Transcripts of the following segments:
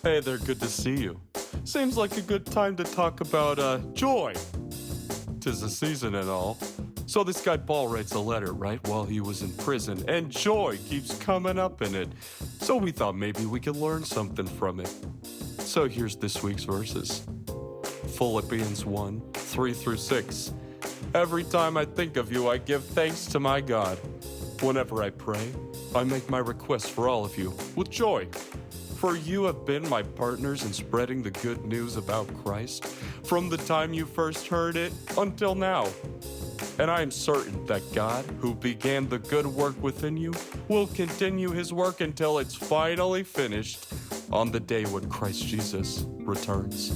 Hey there, good to see you. Seems like a good time to talk about, joy. 'Tis the season and all. So this guy Paul writes a letter, right, while he was in prison, and joy keeps coming up in it. So we thought maybe we could learn something from it. So here's this week's verses. Philippians 1, 3 through 6. Every time I think of you, I give thanks to my God. Whenever I pray, I make my requests for all of you with joy. For you have been my partners in spreading the good news about Christ from the time you first heard it until now. And I am certain that God, who began the good work within you, will continue his work until it's finally finished on the day when Christ Jesus returns.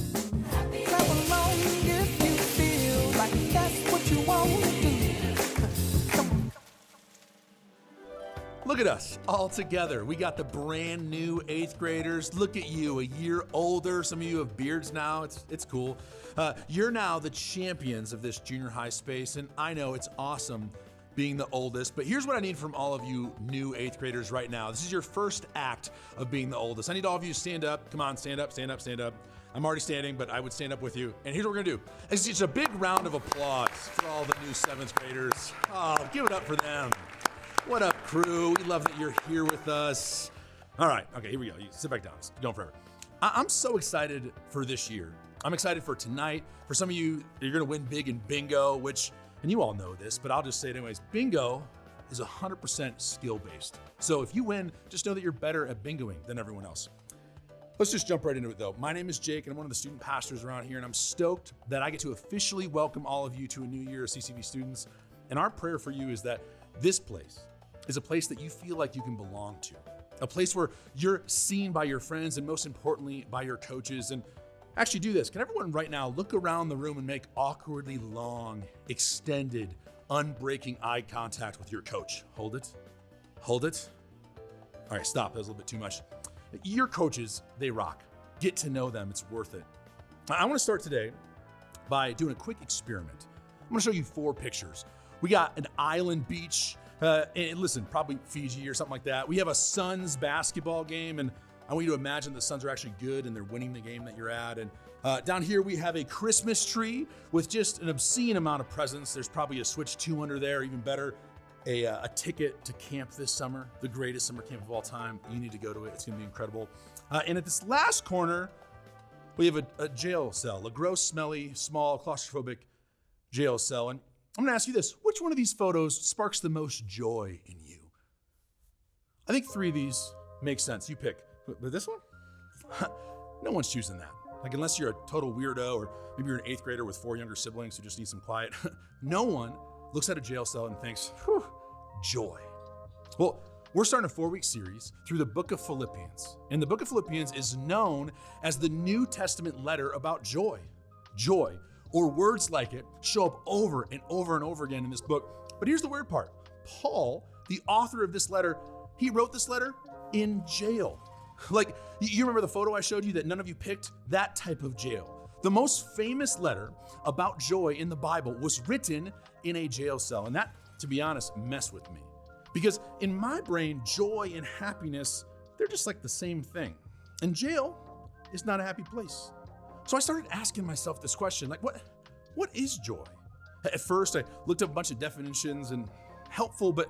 Clap along if you feel like that's what you want to do. Look at us, all together. We got the brand new 8th graders. Look at you, a year older. Some of you have beards now. It's cool. You're now the champions of this junior high space, and I know it's awesome being the oldest, but here's what I need from all of you new 8th graders right now. This is your first act of being the oldest. I need all of you to stand up. Come on, stand up, stand up, stand up. I'm already standing, but I would stand up with you. And here's what we're gonna do. It's just a big round of applause for all the new 7th graders. Oh, give it up for them. What up, crew? We love that you're here with us. All right, okay, here we go. You sit back down. It's going forever. I'm so excited for this year. I'm excited for tonight. For some of you, you're gonna win big in bingo, which, and you all know this, but I'll just say it anyways. Bingo is 100% skill-based. So if you win, just know that you're better at bingoing than everyone else. Let's just jump right into it though. My name is Jake and I'm one of the student pastors around here, and I'm stoked that I get to officially welcome all of you to a new year of CCV students. And our prayer for you is that this place is a place that you feel like you can belong to. A place where you're seen by your friends and most importantly by your coaches. And actually do this. Can everyone right now look around the room and make awkwardly long, extended, unbreaking eye contact with your coach? Hold it. Hold it. All right, stop. That was a little bit too much. Your coaches, they rock. Get to know them. It's worth it. I want to start today by doing a quick experiment. I'm going to show you 4 pictures. We got an island beach. And listen, probably Fiji or something like that. We have a Suns basketball game, and I want you to imagine the Suns are actually good and they're winning the game that you're at. And down here we have a Christmas tree with just an obscene amount of presents. There's probably a Switch 2 under there, even better, a ticket to camp this summer, the greatest summer camp of all time. You need to go to it. It's gonna be incredible. And at this last corner, we have a jail cell, a gross, smelly, small, claustrophobic jail cell. And I'm gonna ask you this, which one of these photos sparks the most joy in you? I think 3 of these make sense. You pick. But this one? No one's choosing that. Like, unless you're a total weirdo, or maybe you're an 8th grader with 4 younger siblings who just need some quiet. No one looks at a jail cell and thinks, whew, joy. Well, we're starting a 4-week series through the book of Philippians. And the book of Philippians is known as the New Testament letter about joy. Joy, or words like it, show up over and over and over again in this book. But here's the weird part. Paul, the author of this letter, he wrote this letter in jail. Like, you remember the photo I showed you that none of you picked? That type of jail. The most famous letter about joy in the Bible was written in a jail cell. And that, to be honest, messed with me. Because in my brain, joy and happiness, they're just like the same thing. And jail is not a happy place. So I started asking myself this question, like, what is joy? At first, I looked up a bunch of definitions and helpful, but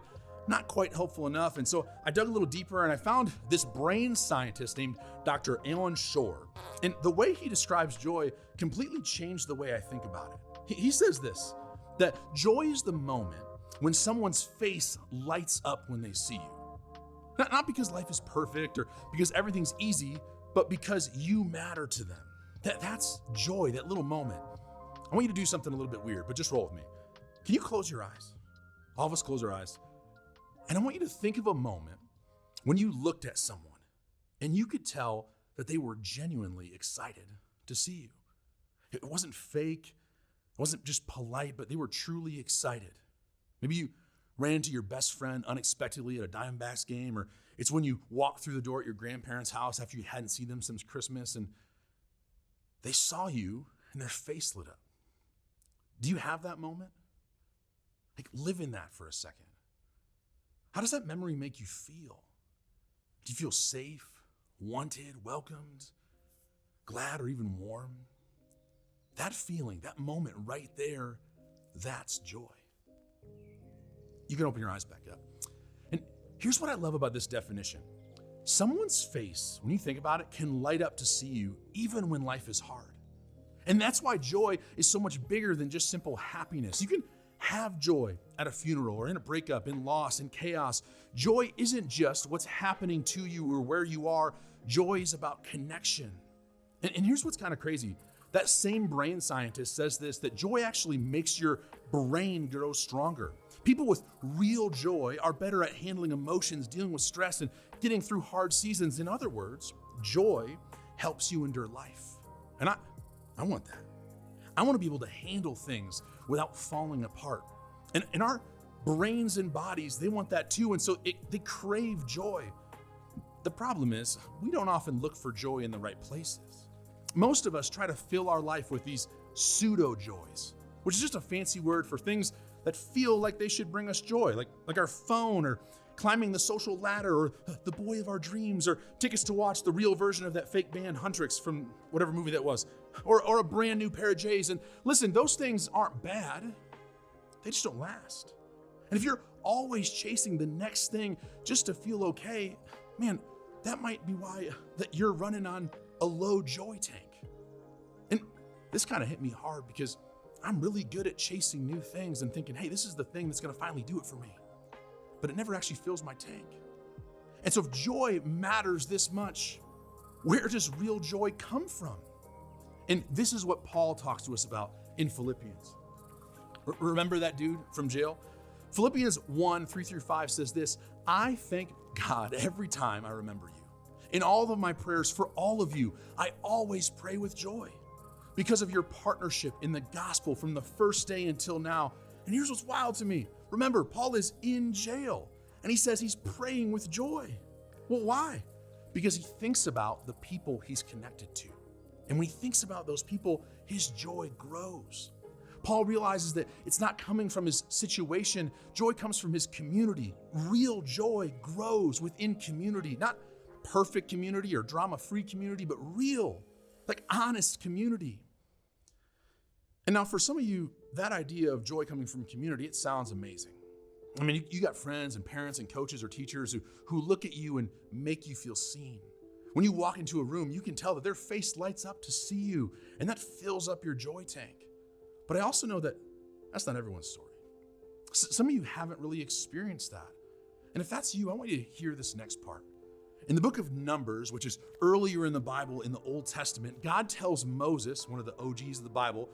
not quite helpful enough. And so I dug a little deeper and I found this brain scientist named Dr. Alan Shore. And the way he describes joy completely changed the way I think about it. He says this, that joy is the moment when someone's face lights up when they see you. Not because life is perfect or because everything's easy, but because you matter to them. That's joy, that little moment. I want you to do something a little bit weird, but just roll with me. Can you close your eyes? All of us close our eyes. And I want you to think of a moment when you looked at someone and you could tell that they were genuinely excited to see you. It wasn't fake, it wasn't just polite, but they were truly excited. Maybe you ran into your best friend unexpectedly at a Diamondbacks game, or it's when you walked through the door at your grandparents' house after you hadn't seen them since Christmas and they saw you and their face lit up. Do you have that moment? Like, live in that for a second. How does that memory make you feel? Do you feel safe, wanted, welcomed? glad or even warm, that feeling, that moment right there, that's joy. You can open your eyes back up. And here's what I love about this definition. Someone's face, when you think about it, can light up to see you even when life is hard. And that's why joy is so much bigger than just simple happiness. You can have joy at a funeral or in a breakup, in loss, in chaos. Joy isn't just what's happening to you or where you are. Joy is about connection. And here's what's kind of crazy. That same brain scientist says this, that joy actually makes your brain grow stronger. People with real joy are better at handling emotions, dealing with stress, and getting through hard seasons. In other words, joy helps you endure life. And I want that. I want to be able to handle things without falling apart. And our brains and bodies, they want that too. And so they crave joy. The problem is, we don't often look for joy in the right places. Most of us try to fill our life with these pseudo joys, which is just a fancy word for things that feel like they should bring us joy, like our phone or climbing the social ladder or the boy of our dreams or tickets to watch the real version of that fake band Huntrix from whatever movie that was, or a brand new pair of J's. And listen, those things aren't bad. They just don't last. And if you're always chasing the next thing just to feel okay, man, that might be why that you're running on a low joy tank. And this kind of hit me hard because I'm really good at chasing new things and thinking, hey, this is the thing that's going to finally do it for me. But it never actually fills my tank. And so if joy matters this much, where does real joy come from? And this is what Paul talks to us about in Philippians. Remember that dude from jail? Philippians 1:3-5 says this, I thank God every time I remember you. In all of my prayers for all of you, I always pray with joy because of your partnership in the gospel from the first day until now. And here's what's wild to me. Remember, Paul is in jail and he says he's praying with joy. Well, why? Because he thinks about the people he's connected to. And when he thinks about those people, his joy grows. Paul realizes that it's not coming from his situation. Joy comes from his community. Real joy grows within community, not perfect community or drama-free community, but real, like honest community. And now for some of you, that idea of joy coming from community, it sounds amazing. I mean, you got friends and parents and coaches or teachers who look at you and make you feel seen. When you walk into a room, you can tell that their face lights up to see you, and that fills up your joy tank. But I also know that that's not everyone's story. Some of you haven't really experienced that. And if that's you, I want you to hear this next part. In the book of Numbers, which is earlier in the Bible in the Old Testament, God tells Moses, one of the OGs of the Bible,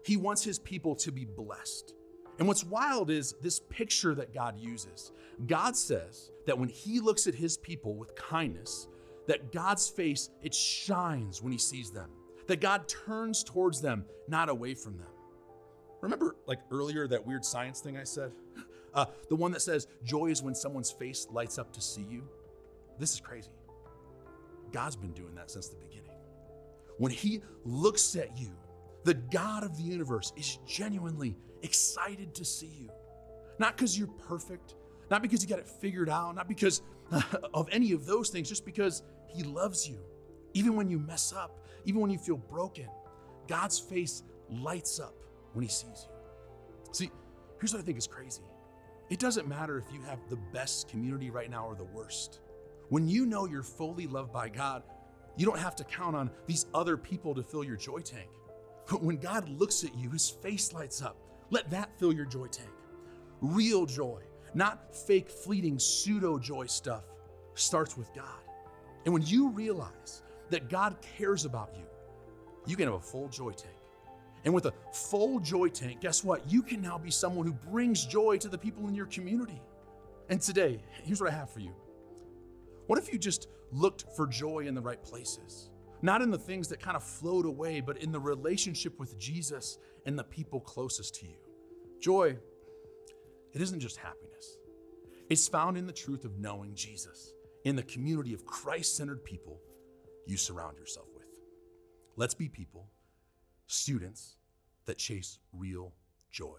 he wants his people to be blessed. And what's wild is this picture that God uses. God says that when he looks at his people with kindness, that God's face, it shines when he sees them. That God turns towards them, not away from them. Remember like earlier that weird science thing I said? The one that says joy is when someone's face lights up to see you. This is crazy. God's been doing that since the beginning. When he looks at you, the God of the universe is genuinely excited to see you. Not because you're perfect, not because you got it figured out, not because of any of those things, just because he loves you. Even when you mess up, even when you feel broken, God's face lights up when he sees you. See, here's what I think is crazy. It doesn't matter if you have the best community right now or the worst. When you know you're fully loved by God, you don't have to count on these other people to fill your joy tank. But when God looks at you, his face lights up. Let that fill your joy tank. Real joy, not fake, fleeting, pseudo joy stuff, starts with God. And when you realize that God cares about you, you can have a full joy tank. And with a full joy tank, guess what? You can now be someone who brings joy to the people in your community. And today, here's what I have for you. What if you just looked for joy in the right places? Not in the things that kind of float away, but in the relationship with Jesus and the people closest to you. Joy, it isn't just happiness. It's found in the truth of knowing Jesus, in the community of Christ-centered people you surround yourself with. Let's be people, students that chase real joy.